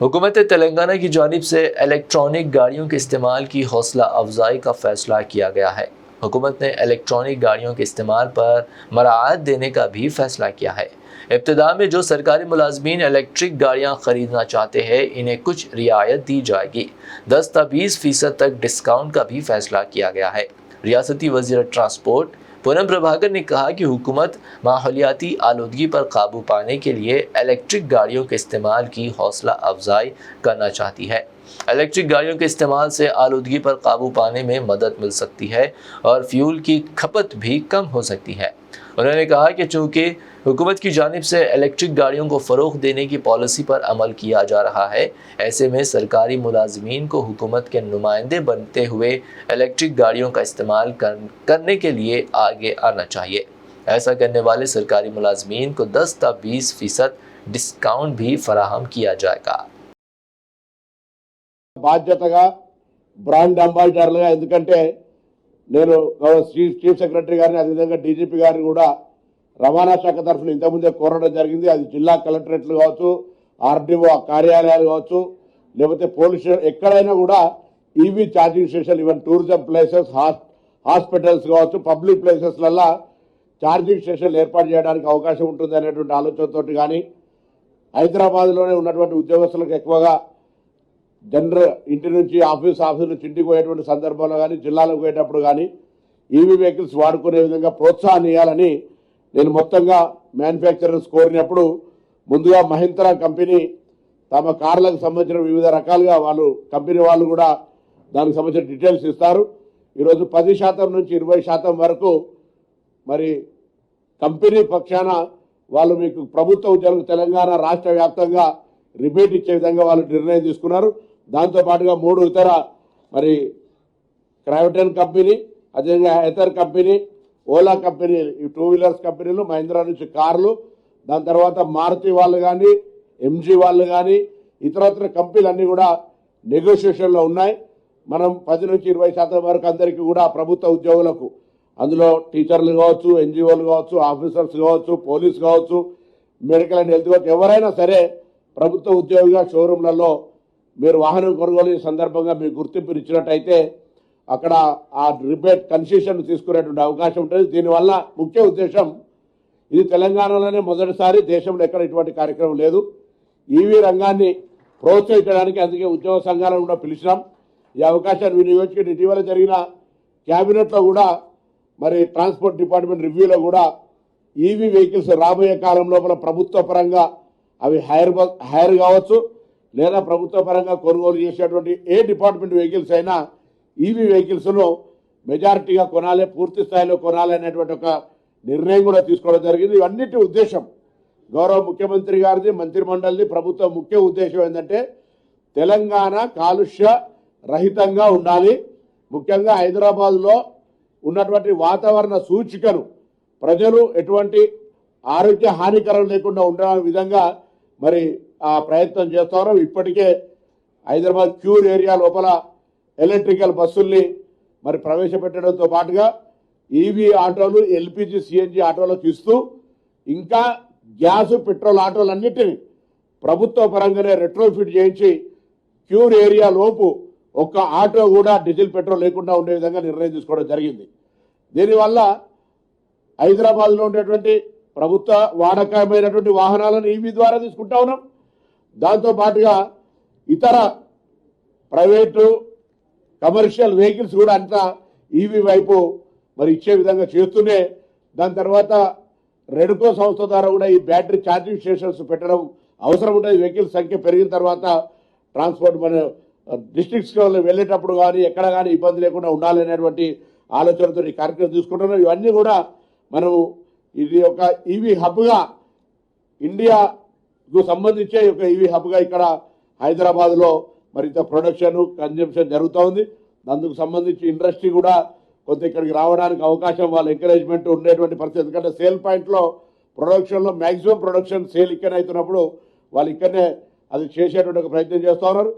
हुकूमत तेलंगाना की जानिब से इलेक्ट्रॉनिक गाड़ियों के इस्तेमाल की हौसला अफजाई का फैसला किया गया है। हुकूमत ने इलेक्ट्रॉनिक गाड़ियों के इस्तेमाल पर मराहत देने का भी फैसला किया है। इब्तिदा में जो सरकारी मुलाजमीन इलेक्ट्रिक गाड़ियाँ खरीदना चाहते हैं इन्हें कुछ रियायत दी जाएगी। 10 से 20% तक डिस्काउंट का भी फैसला किया गया है। रियासती वज़ीर ट्रांसपोर्ट पूनम प्रभाकर ने कहा कि हुकूमत माहौलियाती आलूदगी पर काबू पाने के लिए इलेक्ट्रिक गाड़ियों के इस्तेमाल की हौसला अफजाई करना चाहती है। इलेक्ट्रिक गाड़ियों के इस्तेमाल से आलूदगी पर काबू पाने में मदद मिल सकती है और फ्यूल की खपत भी कम हो सकती है। उन्होंने कहा कि चूँकि हुकूमत की जानिब से इलेक्ट्रिक गाड़ियों को फ़रोग़ देने की पॉलिसी पर अमल किया जा रहा है, ऐसे में सरकारी मुलाजमीन को हुकूमत के नुमाइंदे बनते हुए इलेक्ट्रिक गाड़ियों का इस्तेमाल करने के लिए आगे आना चाहिए। ऐसा करने वाले सरकारी मुलाजमीन को 10 से 20% डिस्काउंट भी फराहम किया जाएगा। బాధ్యతగా బ్రాండ్ అంబాసిడర్లుగా ఎందుకంటే నేను చీఫ్ సెక్రటరీ గారిని అదేవిధంగా డీజీపీ గారిని కూడా రవాణా శాఖ తరఫున ఇంతకుముందే కోరడం జరిగింది। అది జిల్లా కలెక్టరేట్లు కావచ్చు, ఆర్డీఓ కార్యాలయాలు కావచ్చు, లేకపోతే పోలీస్ ఎక్కడైనా కూడా EV charging station even tourism places hospitals కావచ్చు పబ్లిక్ ప్లేసెస్లలో ఛార్జింగ్ స్టేషన్లు ఏర్పాటు చేయడానికి అవకాశం ఉంటుంది అనేటువంటి ఆలోచనతో కానీ హైదరాబాద్లోనే ఉన్నటువంటి ఉద్యోగస్తులకు ఎక్కువగా జనరల్ ఇంటి నుంచి ఆఫీస్ నుంచి ఇంటికి పోయేటువంటి సందర్భంలో కానీ జిల్లాలకు పోయేటప్పుడు కానీ ఈవీ వెహికల్స్ వాడుకునే విధంగా ప్రోత్సాహం ఇవ్వాలని నేను మొత్తంగా మ్యానుఫ్యాక్చరర్స్ కోరినప్పుడు ముందుగా మహీంద్రా కంపెనీ తమ కార్లకు సంబంధించిన వివిధ రకాలుగా వాళ్ళు కంపెనీ వాళ్ళు కూడా దానికి సంబంధించిన డీటెయిల్స్ ఇస్తారు। ఈరోజు 10% నుంచి 20% వరకు మరి కంపెనీ పక్షాన వాళ్ళు మీకు ప్రభుత్వ ఉద్యోగులకు తెలంగాణ రాష్ట్ర వ్యాప్తంగా రిబేట్ ఇచ్చే విధంగా వాళ్ళు నిర్ణయం తీసుకున్నారు। దాంతోపాటుగా 3 ఇతర మరి క్రావిటన్ కంపెనీ, అదేవిధంగా ఎథర్ కంపెనీ, ఓలా కంపెనీ, ఈ 2 వీలర్స్ కంపెనీలు, మహీంద్రా నుంచి కార్లు, దాని తర్వాత మారుతి వాళ్ళు కానీ ఎంజీ వాళ్ళు కానీ ఇతరత్ర కంపెనీలన్నీ కూడా నెగోషియేషన్లో ఉన్నాయి। మనం 10 నుంచి 20% వరకు అందరికీ కూడా ప్రభుత్వ ఉద్యోగులకు అందులో టీచర్లు కావచ్చు, ఎన్జిఓలు కావచ్చు, ఆఫీసర్స్ కావచ్చు, పోలీస్ కావచ్చు, మెడికల్ అండ్ హెల్త్ కావచ్చు, ఎవరైనా సరే ప్రభుత్వ ఉద్యోగిగా షోరూమ్లలో మీరు వాహనం కొనుగోలు సందర్భంగా మీకు గుర్తింపు ఇచ్చినట్టయితే అక్కడ ఆ రిబేట్ కన్సెషన్ తీసుకునేటువంటి అవకాశం ఉంటుంది। దీనివల్ల ముఖ్య ఉద్దేశం ఇది తెలంగాణలోనే మొదటిసారి దేశంలో ఎక్కడ ఇటువంటి కార్యక్రమం లేదు। ఈవీ రంగాన్ని ప్రోత్సహించడానికి అందుకే ఉద్యోగ సంఘాలను కూడా పిలిచినాం। ఈ అవకాశాన్ని వినియోగించుకుని ఇటీవల జరిగిన క్యాబినెట్లో కూడా మరి ట్రాన్స్పోర్ట్ డిపార్ట్మెంట్ రివ్యూలో కూడా ఈవీ వెహికల్స్ రాబోయే కాలం లోపల ప్రభుత్వ పరంగా అవి హైర్ కావచ్చు లేదా ప్రభుత్వ పరంగా కొనుగోలు చేసేటువంటి ఏ డిపార్ట్మెంట్ వెహికల్స్ అయినా ఈవీ వెహికల్స్ను మెజారిటీగా కొనాలి, పూర్తి స్థాయిలో కొనాలి అనేటువంటి ఒక నిర్ణయం కూడా తీసుకోవడం జరిగింది। ఇవన్నిటి ఉద్దేశం గౌరవ ముఖ్యమంత్రి గారిది, మంత్రిమండలిది, ప్రభుత్వ ముఖ్య ఉద్దేశం ఏంటంటే తెలంగాణ కాలుష్య రహితంగా ఉండాలి। ముఖ్యంగా హైదరాబాద్లో ఉన్నటువంటి వాతావరణ సూచికను ప్రజలు ఎటువంటి ఆరోగ్య హానికరం లేకుండా ఉండే విధంగా మరి ఆ ప్రయత్నం చేస్తున్నారు। ఇప్పటికే హైదరాబాద్ క్యూర్ ఏరియా లోపల ఎలక్ట్రికల్ బస్సుల్ని మరి ప్రవేశపెట్టడంతో పాటుగా ఈవీ ఆటోలు, ఎల్పిజి, సిఎన్జి ఆటోలకు ఇస్తూ ఇంకా గ్యాస్, పెట్రోల్ ఆటోలన్నిటినీ ప్రభుత్వ పరంగానే రెట్రోఫిట్ చేయించి క్యూర్ ఏరియా లోపు ఒక్క ఆటో కూడా డీజిల్, పెట్రోల్ లేకుండా ఉండే విధంగా నిర్ణయం తీసుకోవడం జరిగింది। దీనివల్ల హైదరాబాద్లో ఉండేటువంటి ప్రభుత్వ వాడకమైనటువంటి వాహనాలను ఈవీ ద్వారా తీసుకుంటా ఉన్నాం। దాంతోపాటుగా ఇతర ప్రైవేటు కమర్షియల్ వెహికల్స్ కూడా అంతా ఈవీ వైపు మరి ఇచ్చే విధంగా చేస్తూనే దాని తర్వాత రెడ్కో సంస్థ ద్వారా కూడా ఈ బ్యాటరీ ఛార్జింగ్ స్టేషన్స్ పెట్టడం అవసరం ఉంటుంది। వెహికల్స్ సంఖ్య పెరిగిన తర్వాత ట్రాన్స్పోర్ట్ మన డిస్ట్రిక్ట్స్లో వెళ్ళేటప్పుడు కానీ ఎక్కడ కానీ ఇబ్బంది లేకుండా ఉండాలనేటువంటి ఆలోచనతో ఈ కార్యక్రమం తీసుకుంటున్నాం। ఇవన్నీ కూడా మనం ఇది ఒక ఈవీ హబ్గా ఇండియాకు సంబంధించే ఒక ఈవీ హబ్గా ఇక్కడ హైదరాబాద్లో మరింత ప్రొడక్షన్, కన్జంప్షన్ జరుగుతూ ఉంది। అందుకు సంబంధించి ఇండస్ట్రీ కూడా కొంత ఇక్కడికి రావడానికి అవకాశం, వాళ్ళ ఎంకరేజ్మెంట్ ఉండేటువంటి పరిస్థితి। ఎందుకంటే సేల్ పాయింట్లో ప్రొడక్షన్లో మ్యాక్సిమం ప్రొడక్షన్ సేల్ ఇక్కడనే అవుతున్నప్పుడు వాళ్ళు ఇక్కడనే అది చేసేటువంటి ఒక ప్రయత్నం చేస్తూ ఉన్నారు।